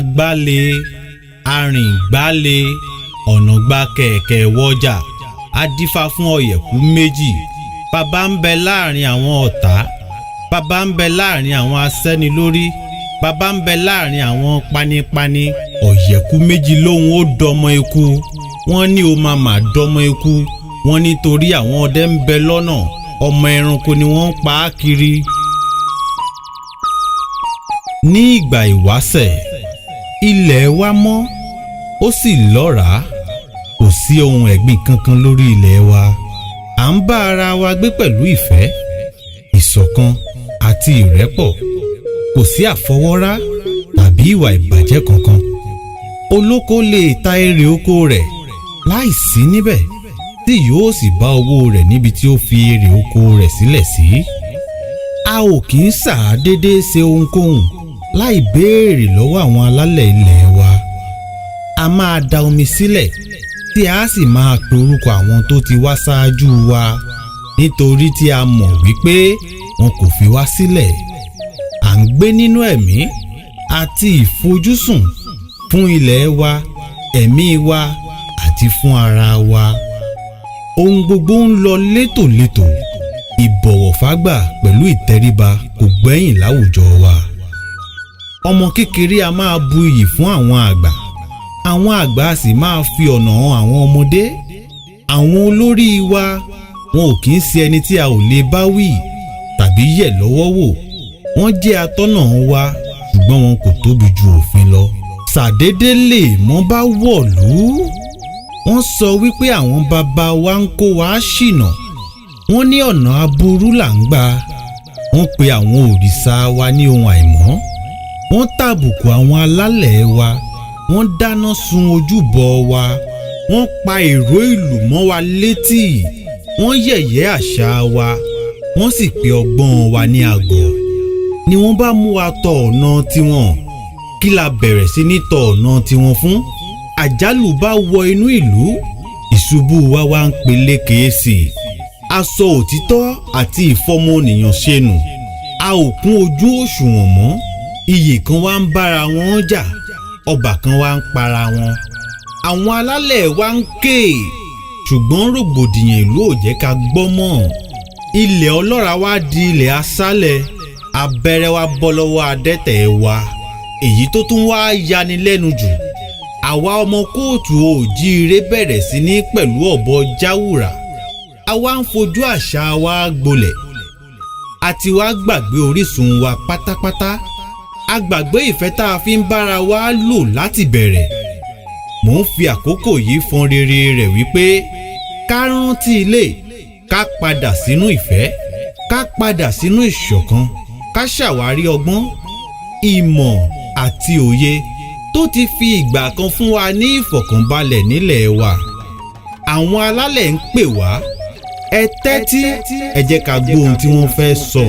agbálé arìngbálé ọ̀nà gba kẹ̀kẹ́ wọ́jà adífá fún ọ̀yẹ̀kú méjì bàbá ń bẹ láàrin àwọn ọ̀tá bàbá ń bẹ láàrin àwọn asẹ́nilórí bàbá ń bẹ láàrin àwọn panipani ọ̀yẹ̀kú méjì lóhun ó dọmọ eku wọ́n ní o máa dọmọ eku wọ́n nítorí àwọn ọdẹ ń bẹ lọ́nà ọmọ ẹranko ni wọ́n ń pa á kiri. ní ìgbà ìwáṣẹ̀ ilẹ̀ wa mọ́ ó sì lọ́ràá kò sí ohun ẹ̀gbin kankan lórí ilẹ̀ wa à ń bá ara wa gbé pẹ̀lú ìfẹ́ ìṣọ̀kan àti ìrẹ́pọ̀ kò sí àfọwọ́rá tàbí ìwà ìbàjẹ́ kankan olóko lè ta èrè oko rẹ̀ láìsí níbẹ̀ tí yóò sì bá owó rẹ̀ níbi tí ó fi èrè oko rẹ̀ sílẹ̀ sí. a ò kì í ṣàdédé ṣe ohunkóhun láì béèrè lọ́wọ́ àwọn alálẹ̀ ilẹ̀ wa a máa da omi sílẹ̀ tí a sì máa pe orúkọ àwọn tó ti wá ṣáájú wa nítorí tí a mọ̀ wípé wọn kò fi wá sílẹ̀ à ń gbé nínú ẹ̀mí àti ìfojúsùn fún ilẹ̀ wa ẹ̀mí wa àti fún ara wa ohun gbogbo ń lọ létòlétò ìbọ̀wọ̀fágbà pẹ̀lú ìtẹríba kò gbẹ́yìn láwùjọ wa ọmọ kékeré a máa bu iyì fún àwọn àgbà a sì máa fi ọ̀nà hàn àwọn ọmọdé àwọn olórí wa wọn ò kì í ṣe ẹni tí a ò lè bá wí tàbí yẹ̀ lọ́wọ́ wò wọ́n jẹ́ atọ́nà wa ṣùgbọ́n wọn kò tóbi ju òfin lọ ṣàdédé lè mọ́ bá wọ̀lú wọ́n sọ wípé àwọn bàbá wa ń kó wa ṣìnà wọ́n ní ọ̀nà aburú là ń gbà wọ́n pe àwọn òrìṣà wa ní ohun àìmọ́ wọ́n tàbùkù àwọn alálẹ̀ wa wọ́n dáná sun ojúbọ wa wọ́n pa èrò ìlú mọ́ wa létí wọ́n yẹ̀yẹ́ àṣà wa wọ́n sì pe ọgbọ́n wa ní àgọ̀ ni wọ́n bá mú wa tọ ọ̀nà tiwọn kí la bẹ̀rẹ̀ sí ní tọ ọ̀nà tiwọn fún àjálù bá wọ inú ìlú ìṣubú wa wá ń peléke sí i aṣọ òtítọ́ àti ìfọmọnìyàn ṣẹnu a ò kún ojú òṣùwọ̀n mọ́ iyè kan wá ń bára wọn jà ọba kan wá ń para wọn àwọn alálẹ̀ wa ń ké ṣùgbọ́n rògbòdìyàn ìlú ò jẹ́ ká gbọ́ mọ́ ilẹ̀ ọlọ́ràá wá di ilẹ̀ aṣálẹ̀ abẹ́rẹ́ wa bọ́ lọ́wọ́ adẹ́tẹ̀ wa èyí tó tún wá yani lẹ́nu jù àwa ọmọ kóòtù òjíire bẹ̀rẹ̀ sí ní pẹ̀lú ọ̀bọ jáwùrà àwa ń fojú àṣà wa gbolẹ̀ àti wá gbàgbé orísun wa pátápátá a gbàgbé ìfẹ́ tá a fi ń bára wa lò láti bẹ̀rẹ̀ mò ń fi àkókò yìí fọn rere rẹ̀ wípé ká rántí ilé ká padà sínú ìfẹ́ ká padà sínú ìṣọ̀kan ká ṣàwárí ọgbọ́n ìmọ̀ àti òye tó ti fi ìgbà kan fún wa ní ìfọ̀kànbalẹ̀ nílẹ̀ wa àwọn alálẹ̀ ń pè wá ẹ tẹ́tí ẹ jẹ́ ká gbọ́ ohun tí wọ́n fẹ́ sọ.